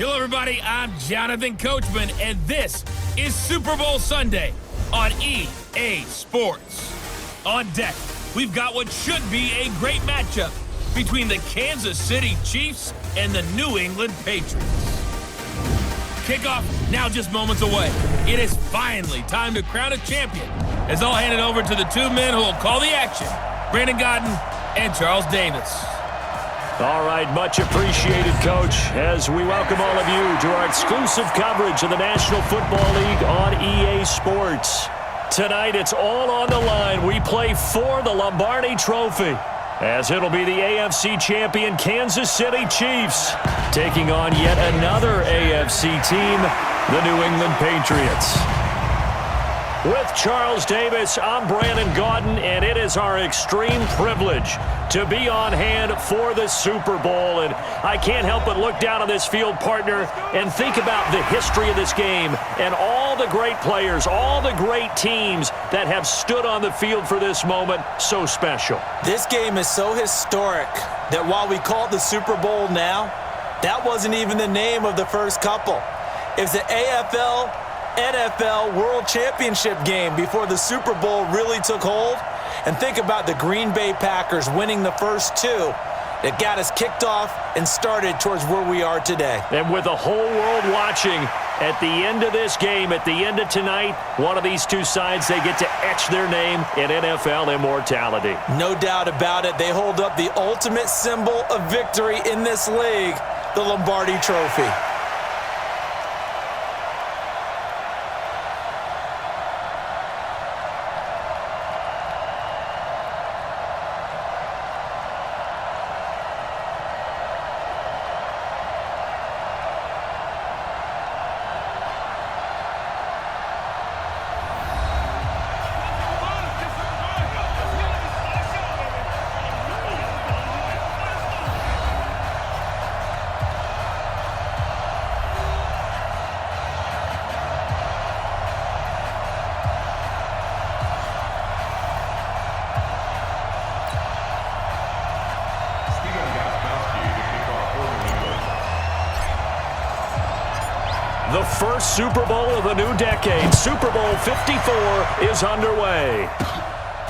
Hello, everybody. I'm Jonathan Coachman, and this is Super Bowl Sunday on EA Sports. On deck, we've got what should be a great matchup between the Kansas City Chiefs and the New England Patriots. Kickoff now just moments away. It is finally time to crown a champion, as I'll hand it over to the two men who will call the action, Brandon Godden and Charles Davis. All right, much appreciated, Coach, as we welcome all of you to our exclusive coverage of the National Football League on EA Sports. Tonight, it's all on the line. We play for the Lombardi Trophy, as it'll be the AFC champion Kansas City Chiefs taking on yet another AFC team, the New England Patriots. With Charles Davis, I'm Brandon Godden, and it is our extreme privilege to be on hand for the Super Bowl. And I can't help but look down on this field, partner, and think about the history of this game and all the great players, all the great teams that have stood on the field for this moment. So special. This game is so historic that while we call it the Super Bowl now, that wasn't even the name of the first couple. It's the AFL NFL World Championship game before the Super Bowl really took hold. And think about the Green Bay Packers winning the first two that got us kicked off and started towards where we are today. And with the whole world watching, at the end of this game, at the end of tonight, one of these two sides, they get to etch their name in NFL immortality. No doubt about it. They hold up the ultimate symbol of victory in this league, the Lombardi Trophy. The first Super Bowl of the new decade, Super Bowl 54, is underway.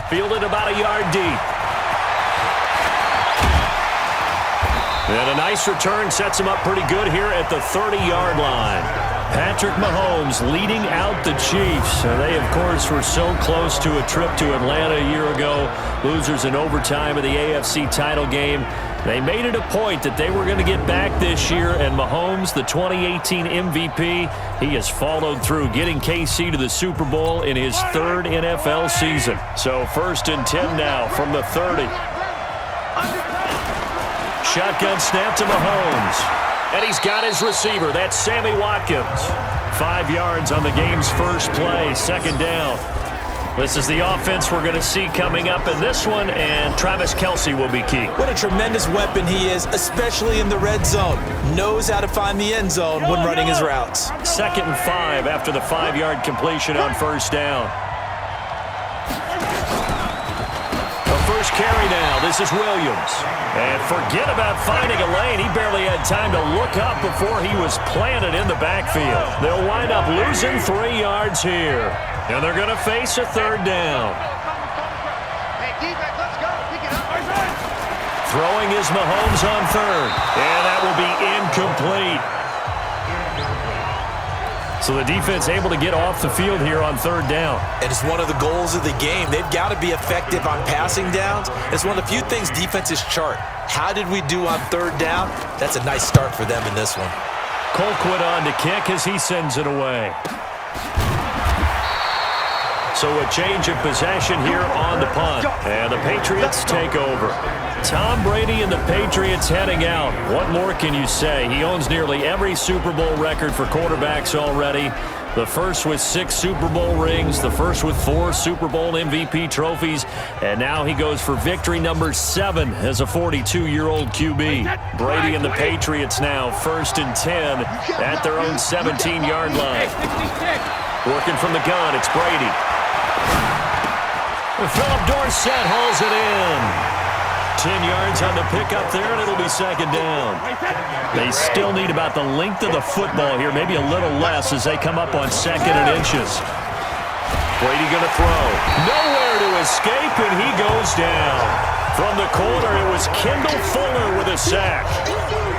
Fielded about a yard deep. And a nice return sets him up pretty good here at the 30-yard line. Patrick Mahomes leading out the Chiefs. They, of course, were so close to a trip to Atlanta a year ago. Losers in overtime of the AFC title game. They made it a point that they were going to get back this year, and Mahomes, the 2018 MVP, he has followed through, getting KC to the Super Bowl in his third NFL season. So 1st and 10 now from the 30. Shotgun snap to Mahomes. And he's got his receiver. That's Sammy Watkins. 5 yards on the game's first play, 2nd down. This is the offense we're going to see coming up in this one, and Travis Kelce will be key. What a tremendous weapon he is, especially in the red zone. Knows how to find the end zone when running his routes. 2nd and 5 after the 5-yard completion on 1st down. The first carry now. This is Williams. And forget about finding a lane. He barely had time to look up before he was planted in the backfield. They'll wind up losing 3 yards here. And they're going to face a 3rd down. Throwing is Mahomes on 3rd. And that will be incomplete. So the defense able to get off the field here on 3rd down. And it's one of the goals of the game. They've got to be effective on passing downs. It's one of the few things defenses chart. How did we do on 3rd down? That's a nice start for them in this one. Colquitt on to kick as he sends it away. So a change of possession here on the punt. And the Patriots take over. Tom Brady and the Patriots heading out. What more can you say? He owns nearly every Super Bowl record for quarterbacks already. The first with 6 Super Bowl rings, the first with 4 Super Bowl MVP trophies, and now he goes for victory number 7 as a 42-year-old QB. Brady and the Patriots now 1st and 10 at their own 17-yard line. Working from the gun, it's Brady. Philip Dorsett hauls it in. 10 yards on the pickup there, and it'll be second down. They still need about the length of the football here, maybe a little less as they come up on 2nd and inches. Brady going to throw. Nowhere to escape, and he goes down. From the corner, it was Kendall Fuller with a sack.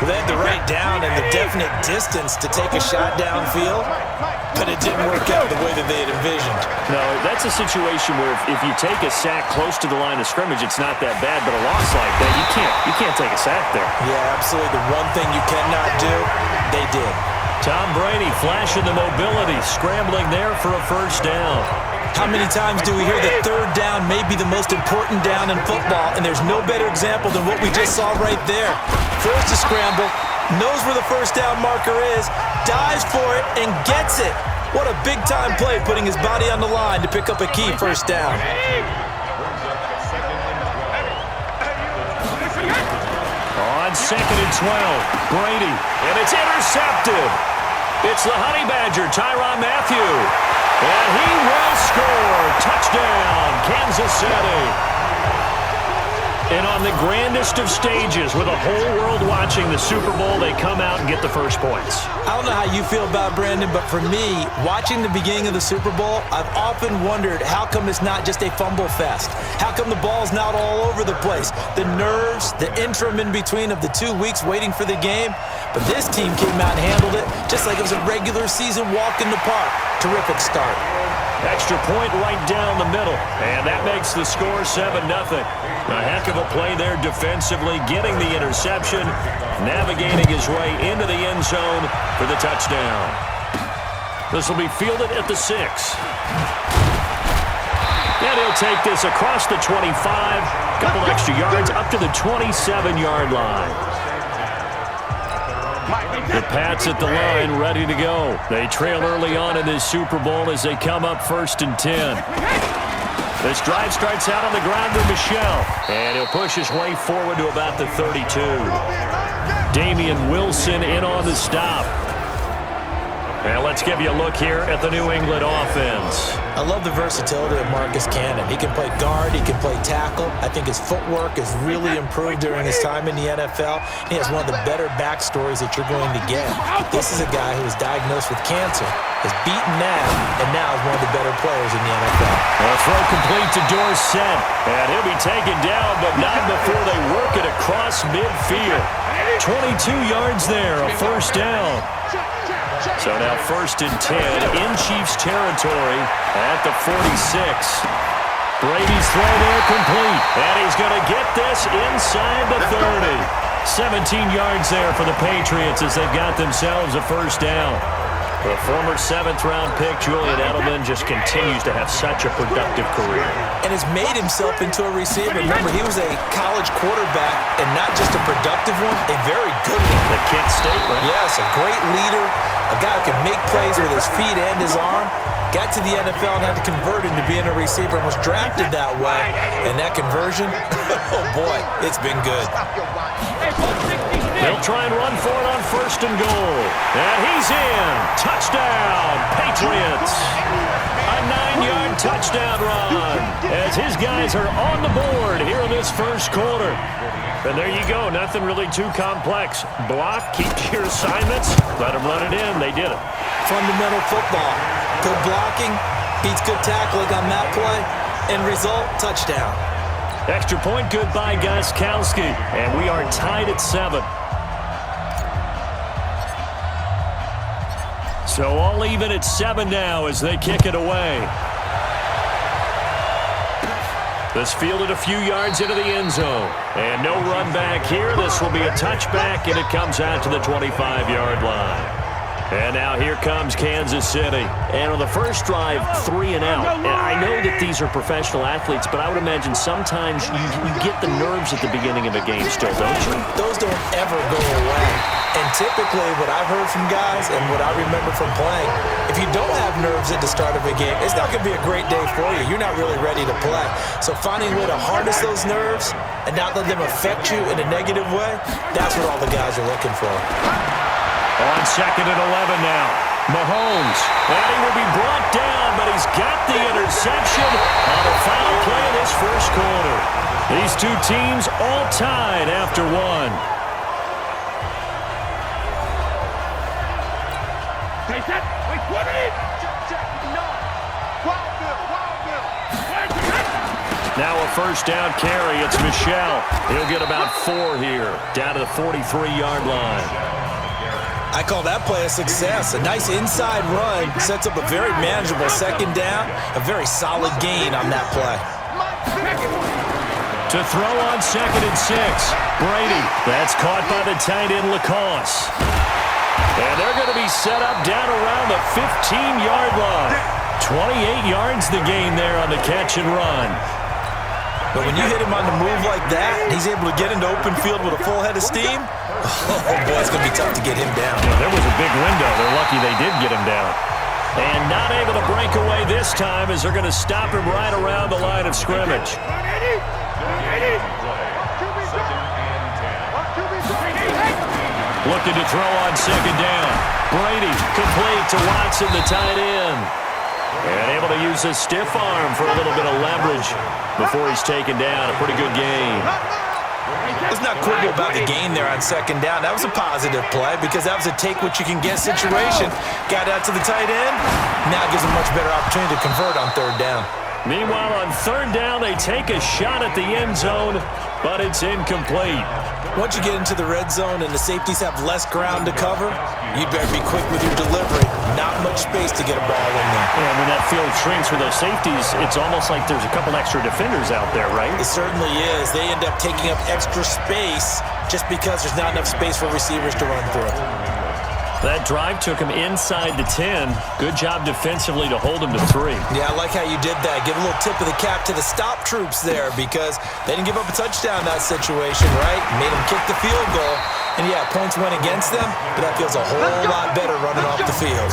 They had the right down and the definite distance to take a shot downfield, but it didn't work out the way that they had envisioned. No, that's a situation where if you take a sack close to the line of scrimmage, it's not that bad, but a loss like that, you can't take a sack there. Yeah, absolutely. The one thing you cannot do, they did. Tom Brady flashing the mobility, scrambling there for a first down. How many times do we hear that third down may be the most important down in football, and there's no better example than what we just saw right there. Forced to scramble, knows where the first down marker is, dives for it, and gets it. What a big-time play, putting his body on the line to pick up a key first down. On 2nd and 12, Brady, and it's intercepted. It's the Honey Badger, Tyrann Mathieu. And he will score. Touchdown, Kansas City. And on the grandest of stages, with the whole world watching the Super Bowl, they come out and get the first points. I don't know how you feel about Brandon, but for me, watching the beginning of the Super Bowl, I've often wondered how come it's not just a fumble fest? How come the ball's not all over the place? The nerves, the interim in between of the 2 weeks waiting for the game. But this team came out and handled it just like it was a regular season walk in the park. Terrific start. Extra point right down the middle, and that makes the score 7-0. A heck of a play there defensively, getting the interception, navigating his way into the end zone for the touchdown. This will be fielded at the 6. And he'll take this across the 25, couple extra yards up to the 27-yard line. The Pats at the line, ready to go. They trail early on in this Super Bowl as they come up 1st and 10. This drive starts out on the ground with Michel, and he'll push his way forward to about the 32. Damian Wilson in on the stop. And let's give you a look here at the New England offense. I love the versatility of Marcus Cannon. He can play guard, he can play tackle. I think his footwork has really improved during his time in the NFL. He has one of the better backstories that you're going to get. This is a guy who was diagnosed with cancer, is beaten now, and now is one of the better players in the NFL. A throw complete to Dorsett, and he'll be taken down, but not before they work it across midfield. 22 yards there, a first down. So now 1st and 10 in Chiefs territory at the 46. Brady's throw there complete, and he's going to get this inside the 30. 17 yards there for the Patriots as they've got themselves a first down. The former 7th-round pick, Julian Edelman, just continues to have such a productive career. And has made himself into a receiver. Remember, he was a college quarterback, and not just a productive one, a very good one. The Kent State, right? Yes, a great leader, a guy who can make plays with his feet and his arm. Got to the NFL and had to convert into being a receiver and was drafted that way. And that conversion, oh boy, it's been good. They'll try and run for it on 1st and goal. And he's in. Touchdown, Patriots. A 9-yard touchdown run as his guys are on the board here in this first quarter. And there you go. Nothing really too complex. Block, keep to your assignments, let them run it in. They did it. Fundamental football. Good blocking beats good tackling on that play. End result, touchdown. Extra point good by Gostkowski. And we are tied at 7. So all even at 7 now as they kick it away. This fielded a few yards into the end zone. And no run back here. This will be a touchback, and it comes out to the 25-yard line. And now here comes Kansas City. And on the first drive, 3 and out. And I know that these are professional athletes, but I would imagine sometimes you get the nerves at the beginning of a game still, don't you? Those don't ever go away. And typically what I've heard from guys and what I remember from playing, if you don't have nerves at the start of a game, it's not going to be a great day for you. You're not really ready to play. So finding a way to harness those nerves and not let them affect you in a negative way, that's what all the guys are looking for. On 2nd and 11 now. Mahomes, and he will be brought down, but he's got the interception on the final play of this first quarter. These two teams all tied after one. Now a first down carry. It's Michel. He'll get about 4 here, down to the 43-yard line. I call that play a success. A nice inside run sets up a very manageable second down. A very solid gain on that play. To throw on 2nd and 6. Brady. That's caught by the tight end Lacoste. And they're going to be set up down around the 15-yard line. 28 yards the gain there on the catch and run. But when you hit him on the move like that, and he's able to get into open field with a full head of steam, oh boy, it's going to be tough to get him down. Yeah, there was a big window. They're lucky they did get him down. And not able to break away this time as they're going to stop him right around the line of scrimmage. Looking to throw on 2nd down. Brady complete to Watson, the tight end. And able to use his stiff arm for a little bit of leverage before he's taken down. A pretty good gain. Let's not quibble about the gain there on 2nd down. That was a positive play because that was a take-what-you-can-get situation. Got out to the tight end. Now gives him a much better opportunity to convert on 3rd down. Meanwhile, on 3rd down, they take a shot at the end zone, but it's incomplete. Once you get into the red zone and the safeties have less ground to cover, you better be quick with your delivery. Not much space to get a ball in there. Yeah, when that field shrinks with those safeties, it's almost like there's a couple extra defenders out there, right? It certainly is. They end up taking up extra space just because there's not enough space for receivers to run through. That drive took him inside the 10. Good job defensively to hold him to 3. Yeah, I like how you did that. Give a little tip of the cap to the stop troops there because they didn't give up a touchdown in that situation, right? Made them kick the field goal. And, yeah, points went against them, but that feels a whole lot better running off the field.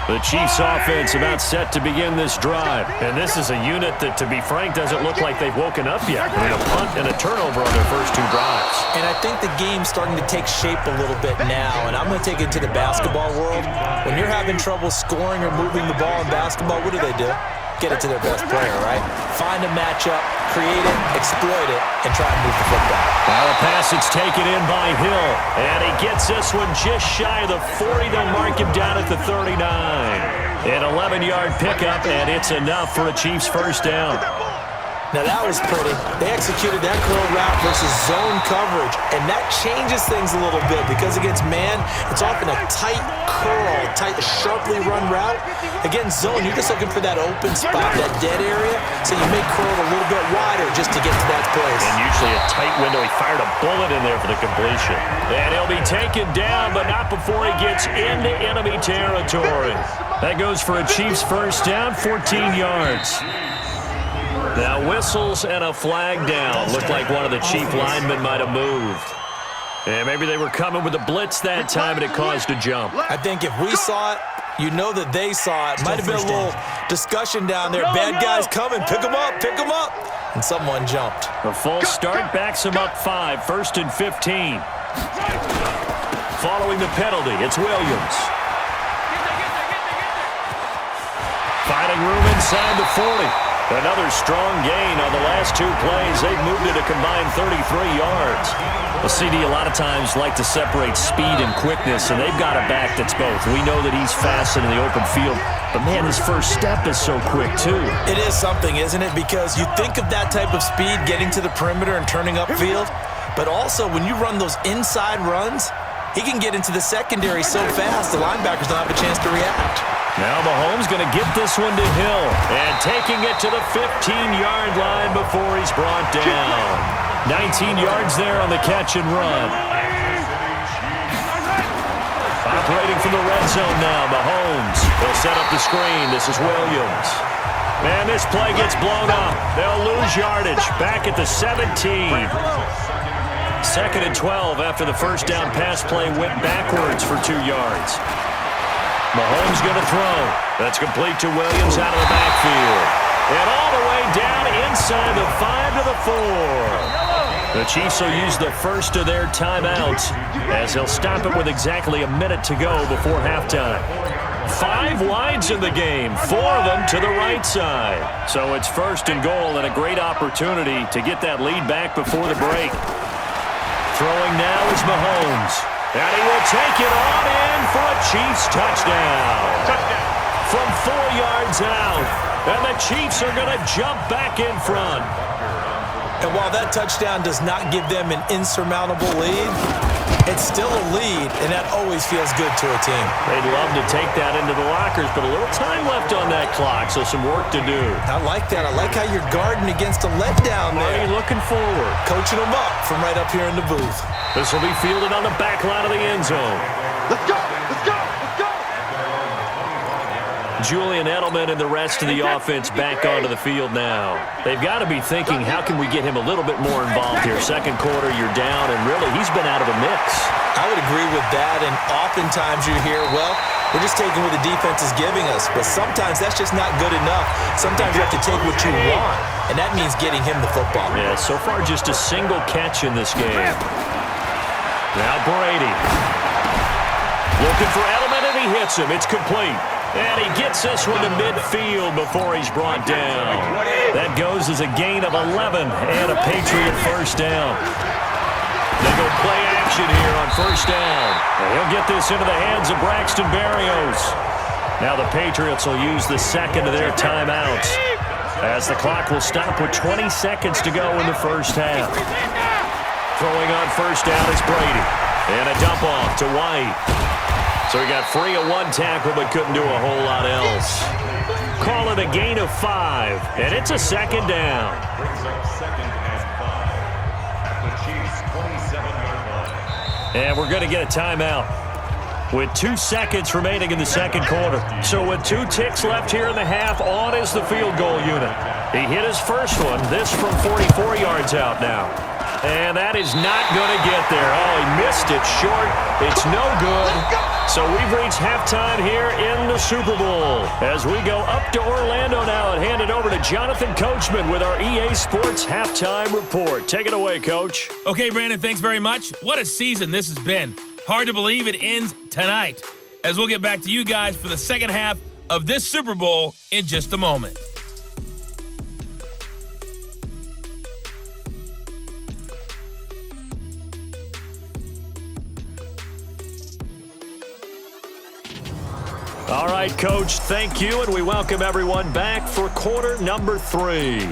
The Chiefs offense about set to begin this drive. And this is a unit that, to be frank, doesn't look like they've woken up yet. I mean, a punt and a turnover on their first 2 drives. And I think the game's starting to take shape a little bit now. And I'm going to take it to the basketball world. When you're having trouble scoring or moving the ball in basketball, what do? Get it to their best player, right? Find a matchup, create it, exploit it, and try and move the football. Now the pass, it's taken in by Hill. And he gets this one just shy of the 40. They'll mark him down at the 39. An 11-yard pickup, and it's enough for a Chiefs first down. Now that was pretty. They executed that curl route versus zone coverage, and that changes things a little bit because against man, it's often a tight curl, sharply run route. Against zone, you're just looking for that open spot, that dead area, so you may curl a little bit wider just to get to that place. And usually a tight window. He fired a bullet in there for the completion. And he'll be taken down, but not before he gets into enemy territory. That goes for a Chiefs first down, 14 yards. Now whistles and a flag down. Looked like one of the Chief linemen might have moved. And maybe they were coming with a blitz that time and it caused a jump. I think if we saw it, you know that they saw it. Might have been a little discussion down there. Bad guys coming. Pick them up. Pick them up. And someone jumped. A false start backs him up 5. 1st and 15. Following the penalty, it's Williams. Finding room inside the 40. Another strong gain on the last 2 plays. They've moved it a combined 33 yards. Well, CD a lot of times like to separate speed and quickness, and they've got a back that's both. We know that he's fast in the open field, but, man, his first step is so quick, too. It is something, isn't it? Because you think of that type of speed getting to the perimeter and turning upfield, but also when you run those inside runs, he can get into the secondary so fast the linebackers don't have a chance to react. Now Mahomes going to get this one to Hill and taking it to the 15-yard line before he's brought down. 19 yards there on the catch and run. Operating from the red zone now, Mahomes. He'll set up the screen. This is Williams. Man, this play gets blown up. They'll lose yardage. Back at the 17. 2nd and 12 after the first down pass play went backwards for 2 yards. Mahomes going to throw. That's complete to Williams out of the backfield. And all the way down inside the 5 to the 4. The Chiefs will use the first of their timeouts as they'll stop it with exactly a minute to go before halftime. 5 wides in the game, 4 of them to the right side. So it's first and goal and a great opportunity to get that lead back before the break. Throwing now is Mahomes. And he will take it on in for a Chiefs touchdown. From 4 yards out. And the Chiefs are going to jump back in front. And while that touchdown does not give them an insurmountable lead, it's still a lead, and that always feels good to a team. They'd love to take that into the lockers, but a little time left on that clock, so some work to do. I like that. I like how you're guarding against a letdown there. Already looking forward. Coaching them up from right up here in the booth. This will be fielded on the back line of the end zone. Let's go! Let's go! Let's go! Julian Edelman and the rest of the offense back onto the field now. They've got to be thinking, how can we get him a little bit more involved here? Second quarter, you're down, and really, he's been out of the mix. I would agree with that, and oftentimes you hear, well, we're just taking what the defense is giving us, but sometimes that's just not good enough. Sometimes you have to take what you want, and that means getting him the football. Yeah, so far just a single catch in this game. Now Brady. Looking for Edelman, and he hits him. It's complete. And he gets this one to midfield before he's brought down. That goes as a gain of 11 and a Patriot first down. They go play action here on first down. And he'll get this into the hands of Braxton Berrios. Now the Patriots will use the second of their timeouts as the clock will stop with 20 seconds to go in the first half. Throwing on first down is Brady. And a dump off to White. So he got free of 1 tackle but couldn't do a whole lot else. Call it a gain of 5, and it's a second down. And we're going to get a timeout with 2 seconds remaining in the second quarter. So with 2 ticks left here in the half, on is the field goal unit. He hit his first one, this from 44 yards out now. And that is not going to get there. Oh, he missed it short. It's no good. So we've reached halftime here in the Super Bowl. As we go up to Orlando now and hand it over to Jonathan Coachman with our EA Sports Halftime Report. Take it away, Coach. Okay, Brandon, thanks very much. What a season this has been. Hard to believe it ends tonight, as we'll get back to you guys for the second half of this Super Bowl in just a moment. All right, Coach, thank you, and we welcome everyone back for quarter number 3.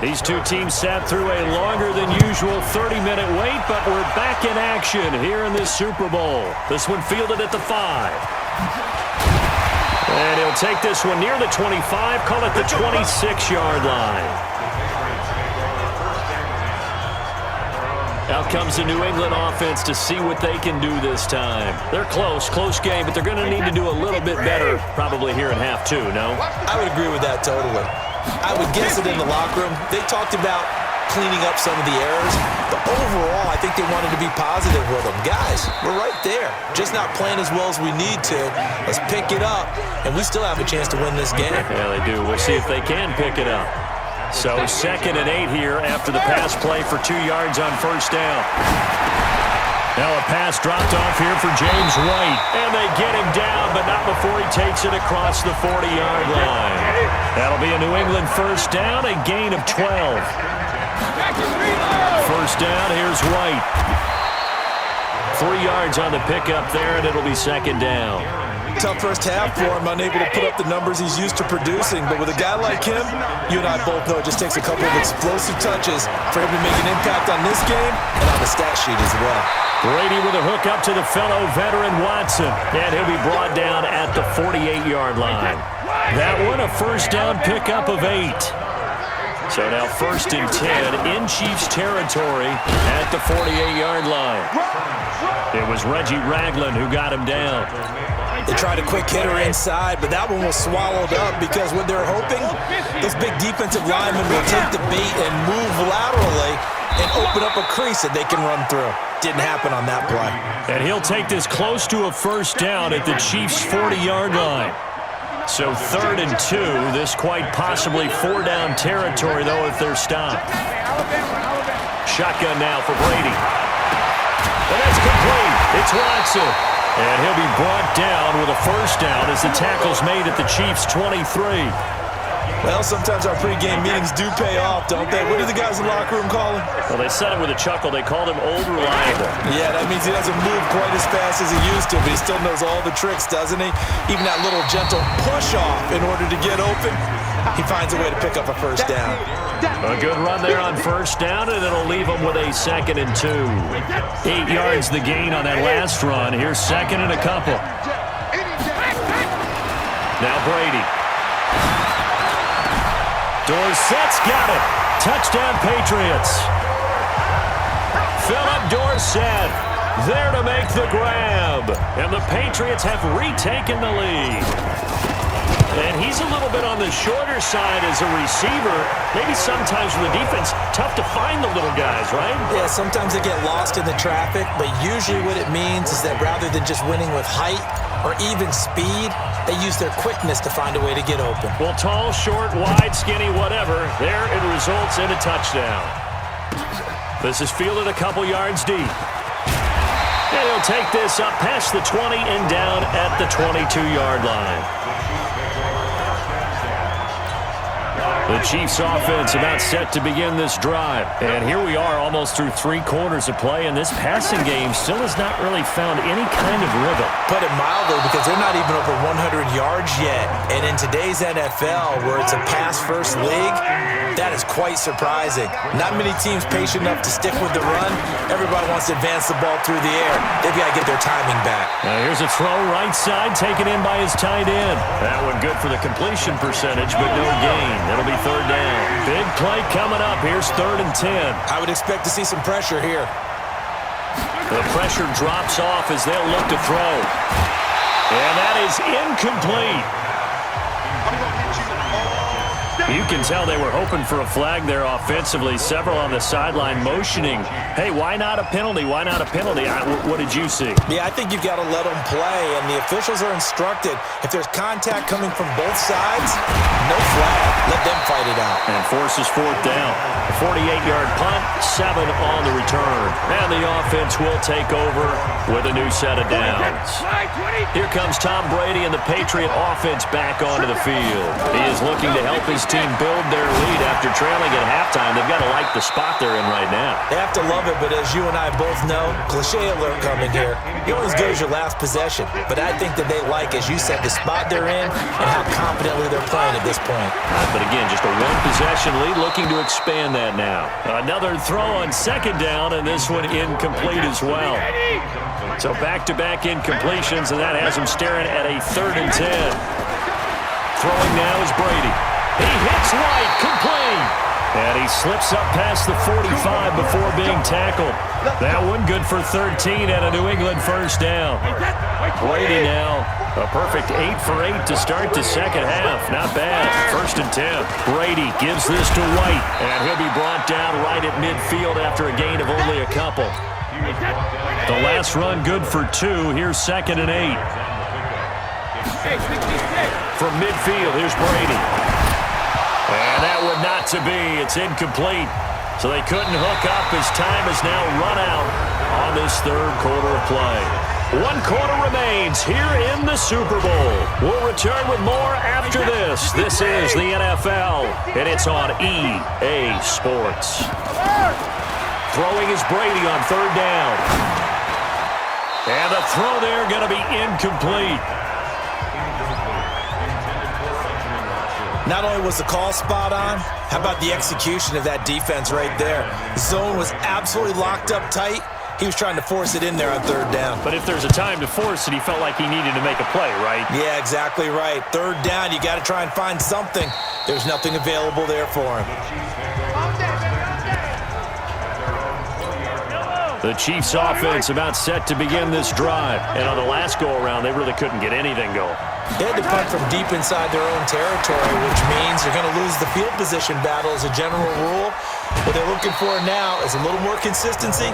These 2 teams sat through a longer than usual 30-minute wait, but we're back in action here in this Super Bowl. This one fielded at the 5. And he'll take this one near the 25, call it the 26-yard line. Out comes the New England offense to see what they can do this time. They're close game, but they're going to need to do a little bit better probably here in half 2, no? I would agree with that totally. I would guess it in the locker room. They talked about cleaning up some of the errors, but overall, I think they wanted to be positive with them. Guys, we're right there. Just not playing as well as we need to. Let's pick it up, and we still have a chance to win this game. Yeah, they do. We'll see if they can pick it up. So 2nd and 8 here after the pass play for 2 yards on first down. Now a pass dropped off here for James White. And they get him down, but not before he takes it across the 40-yard line. That'll be a New England first down, a gain of 12. First down, here's White. 3 yards on the pickup there, and it'll be second down. Tough first half for him, unable to put up the numbers he's used to producing. But with a guy like him, you and I both know it just takes a couple of explosive touches for him to make an impact on this game and on the stat sheet as well. Brady with a hook up to the fellow veteran Watson. And he'll be brought down at the 48-yard line. That one, a first down pickup of 8. So now 1st and 10 in Chiefs territory at the 48-yard line. It was Reggie Ragland who got him down. They tried a quick hitter inside, but that one was swallowed up because what they're hoping, those big defensive linemen will take the bait and move laterally and open up a crease that they can run through. Didn't happen on that play. And he'll take this close to a first down at the Chiefs' 40-yard line. So 3rd and 2, this quite possibly 4-down territory, though, if they're stopped. shotgun now for Brady. And that's complete. It's Watson. And he'll be brought down with a first down as the tackle's made at the Chiefs' 23. Well, sometimes our pregame meetings do pay off, don't they? What do the guys in the locker room call him? Well, they said it with a chuckle. They called him Old Reliable. Yeah, that means he doesn't move quite as fast as he used to, but he still knows all the tricks, doesn't he? Even that little gentle push-off in order to get open, he finds a way to pick up a first down. A good run there on first down, and it'll leave him with a 2nd and 2. 8 yards the gain on that last run. Here's 2nd and a couple. Now Brady. Dorsett's got it. Touchdown, Patriots. Philip Dorsett there to make the grab. And the Patriots have retaken the lead. And he's a little bit on the shorter side as a receiver. Maybe sometimes for the defense, tough to find the little guys, right? Yeah, sometimes they get lost in the traffic, but usually what it means is that rather than just winning with height or even speed, they use their quickness to find a way to get open. Well, tall, short, wide, skinny, whatever, there it results in a touchdown. This is fielded a couple yards deep. And he'll take this up past the 20 and down at the 22-yard line. The Chiefs offense about set to begin this drive. And here we are almost through 3 quarters of play, and this passing game still has not really found any kind of rhythm. Put it mildly, because they're not even over 100 yards yet. And in today's NFL, where it's a pass-first league, that is quite surprising. Not many teams patient enough to stick with the run. Everybody wants to advance the ball through the air. They've got to get their timing back. Now here's a throw right side, taken in by his tight end. That one good for the completion percentage, but no gain. That'll be 3rd down. Big play coming up. Here's 3rd and 10. I would expect to see some pressure here. The pressure drops off as they'll look to throw. And that is incomplete. You can tell they were hoping for a flag there offensively. Several on the sideline motioning. Hey, why not a penalty? Why not a penalty? What did you see? Yeah, I think you've got to let them play, and the officials are instructed. If there's contact coming from both sides, no flag. Let them fight it out. And forces 4th down. A 48-yard punt, 7 on the return. And the offense will take over with a new set of downs. Here comes Tom Brady and the Patriot offense back onto the field. He is looking to help his team build their lead after trailing at halftime. They've got to like the spot they're in right now. They have to love it, but as you and I both know, cliche alert coming here. You're only as good as your last possession. But I think that they like, as you said, the spot they're in and how confidently they're playing at this point. But again, just a 1-possession lead, looking to expand that now. Another throw on 2nd down, and this one incomplete as well. So back-to-back incompletions, and that has them staring at a 3rd and 10. Throwing now is Brady. He hits right, complete. And he slips up past the 45 before being tackled. That one good for 13 and a New England first down. Brady now, a perfect 8 for 8 to start the second half. Not bad. 1st and 10. Brady gives this to White, and he'll be brought down right at midfield after a gain of only a couple. The last run good for 2. Here's 2nd and 8. From midfield, here's Brady. And that would not to be. It's incomplete. So they couldn't hook up as time has now run out on this 3rd quarter of play. 1 quarter remains here in the Super Bowl. We'll return with more after this. This is the NFL, and it's on EA Sports. Throwing is Brady on 3rd down. And the throw there going to be incomplete. Not only was the call spot on, how about the execution of that defense right there? The zone was absolutely locked up tight. He was trying to force it in there on 3rd down. But if there's a time to force it, he felt like he needed to make a play, right? Yeah, exactly right. 3rd down, you got to try and find something. There's nothing available there for him. The Chiefs offense about set to begin this drive. And on the last go-around, they really couldn't get anything going. They had to punt from deep inside their own territory, which means they're going to lose the field position battle as a general rule. What they're looking for now is a little more consistency,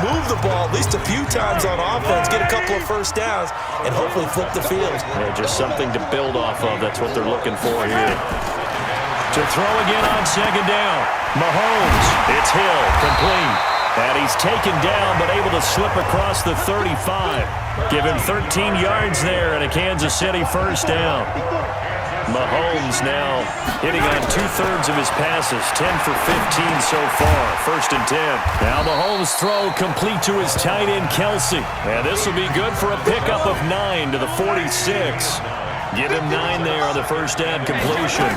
move the ball at least a few times on offense, get a couple of first downs, and hopefully flip the field. Yeah, just something to build off of. That's what they're looking for here. To throw again on 2nd down. Mahomes, it's Hill, complete. And he's taken down but able to slip across the 35. Give him 13 yards there and a Kansas City first down. Mahomes now hitting on 2/3 of his passes, 10 for 15 so far, 1st and 10. Now Mahomes' throw complete to his tight end, Kelsey. And this will be good for a pickup of 9 to the 46. Give him 9 there on the first down completion.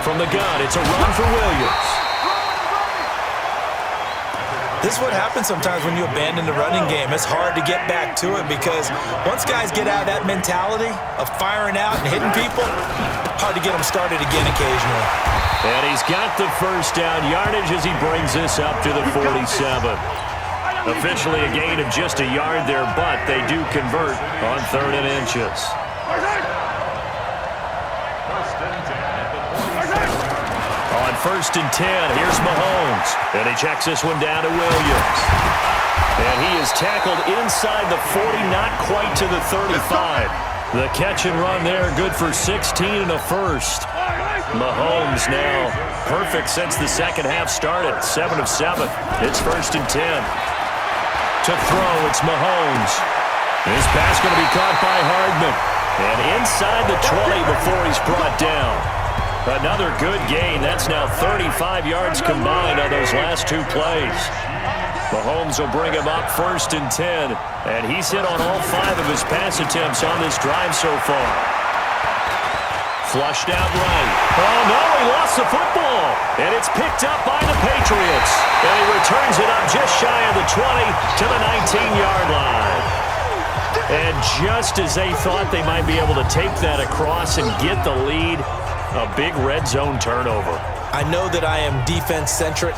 From the gun, it's a run for Williams. This is what happens sometimes when you abandon the running game. It's hard to get back to it because once guys get out of that mentality of firing out and hitting people, hard to get them started again occasionally. And he's got the first down yardage as he brings this up to the 47. Officially a gain of just a yard there, but they do convert on 3rd and inches. On 1st and 10, here's Mahomes. And he checks this one down to Williams. And he is tackled inside the 40, not quite to the 35. The catch and run there, good for 16 and a first. Mahomes now perfect since the second half started, 7 of 7. It's 1st and 10. To throw, it's Mahomes. His pass going to be caught by Hardman. And inside the 20 before he's brought down. Another good gain. That's now 35 yards combined on those last 2 plays. Mahomes will bring him up 1st and 10. And he's hit on all 5 of his pass attempts on this drive so far. Flushed out right. Oh, no, he lost the football. And it's picked up by the Patriots. And he returns it up just shy of the 20 to the 19-yard line. And just as they thought they might be able to take that across and get the lead, a big red zone turnover. I know that I am defense-centric,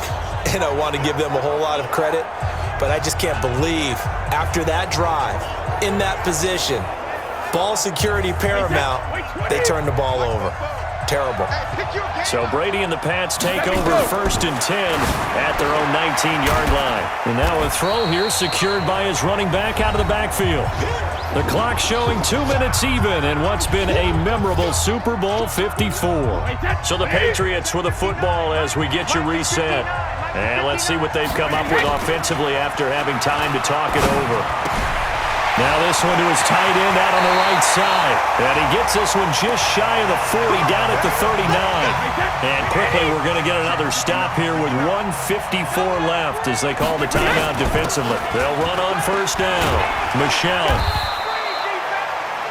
and I want to give them a whole lot of credit, but I just can't believe after that drive, in that position, ball security paramount, they turned the ball over. Terrible. So Brady and the Pats take over 1st and 10 at their own 19-yard line. And now a throw here secured by his running back out of the backfield. The clock showing 2 minutes even in what's been a memorable Super Bowl 54. So the Patriots with a football as we get you reset. And let's see what they've come up with offensively after having time to talk it over. Now this one to his tight end out on the right side. And he gets this one just shy of the 40, down at the 39. And quickly we're going to get another stop here with 1:54 left as they call the timeout defensively. They'll run on first down. Michelle.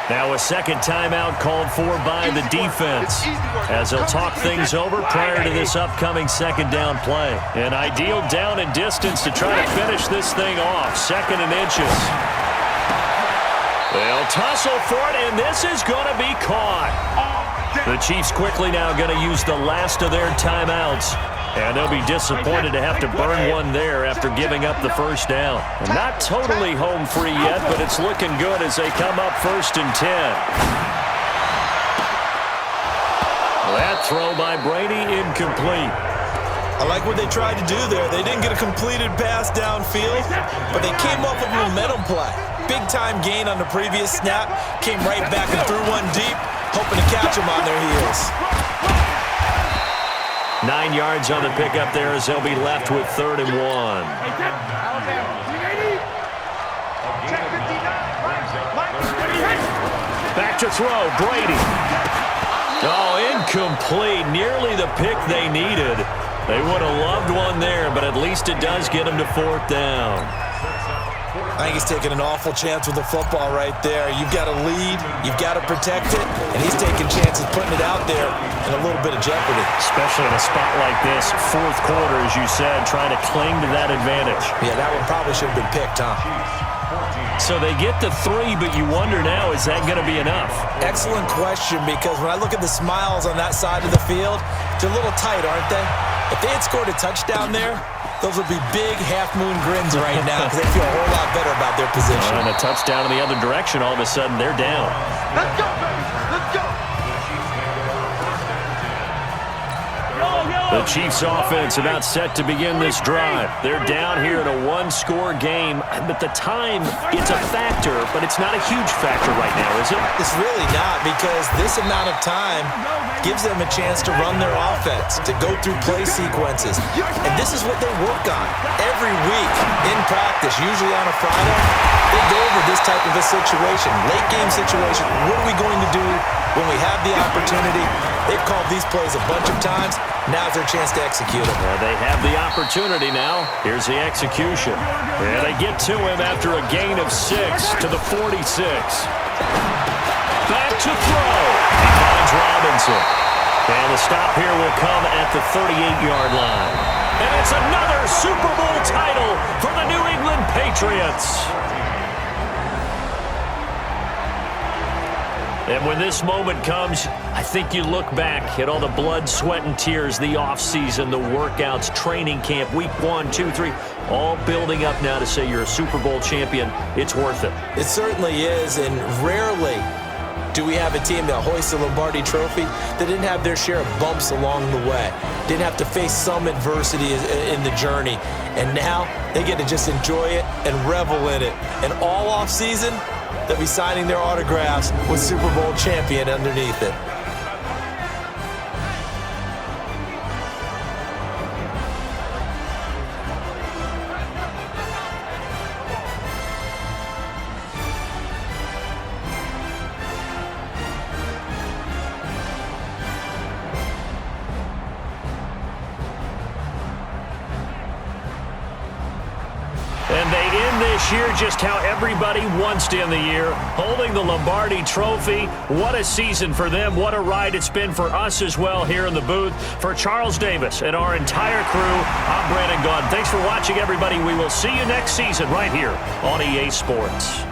Now a second timeout called for by the defense as they'll talk things over prior to this upcoming second down play. An ideal down and distance to try to finish this thing off. 2nd and inches. They'll tussle for it, and this is going to be caught. The Chiefs quickly now going to use the last of their timeouts. And they'll be disappointed to have to burn one there after giving up the first down. And not totally home free yet, but it's looking good as they come up 1st and 10. That throw by Brady incomplete. I like what they tried to do there. They didn't get a completed pass downfield, but they came up with a momentum play. Big-time gain on the previous snap. Came right back and threw one deep, hoping to catch them on their heels. 9 yards on the pickup there as they'll be left with 3rd and 1. Back to throw, Brady. Oh, incomplete. Nearly the pick they needed. They would have loved one there, but at least it does get them to 4th down. I think he's taking an awful chance with the football right there. You've got to lead, you've got to protect it, and he's taking chances putting it out there in a little bit of jeopardy. Especially in a spot like this, 4th quarter, as you said, trying to cling to that advantage. Yeah, that one probably should have been picked, huh? So they get the 3, but you wonder now, is that going to be enough? Excellent question, because when I look at the smiles on that side of the field, they're a little tight, aren't they? If they had scored a touchdown there, those would be big half-moon grins right now because they feel a whole lot better about their position. And a touchdown in the other direction, all of a sudden they're down. Let's go, baby. Let's go. The Chiefs offense about set to begin this drive. They're down here in a one-score game, but the time, it's a factor, but it's not a huge factor right now, is it? It's really not, because this amount of time gives them a chance to run their offense, to go through play sequences. And this is what they work on every week in practice, usually on a Friday. They go over this type of a situation, late game situation. What are we going to do when we have the opportunity? They've called these plays a bunch of times. Now's their chance to execute them. Well, they have the opportunity now. Here's the execution. And they get to him after a gain of 6 to the 46. Back to throw. He finds Robinson. And the stop here will come at the 38-yard line. And it's another Super Bowl title for the New England Patriots. And when this moment comes, I think you look back at all the blood, sweat, and tears, the offseason, the workouts, training camp, week 1, 2, 3, all building up now to say you're a Super Bowl champion. It's worth it. It certainly is, and rarely do we have a team that hoists the Lombardi Trophy that didn't have their share of bumps along the way, didn't have to face some adversity in the journey, and now they get to just enjoy it and revel in it. And all offseason, they'll be signing their autographs with Super Bowl champion underneath it. And they end this year just how everybody wants to end the year, holding the Lombardi Trophy. What a season for them. What a ride it's been for us as well here in the booth. For Charles Davis and our entire crew, I'm Brandon Gaudin. Thanks for watching, everybody. We will see you next season right here on EA Sports.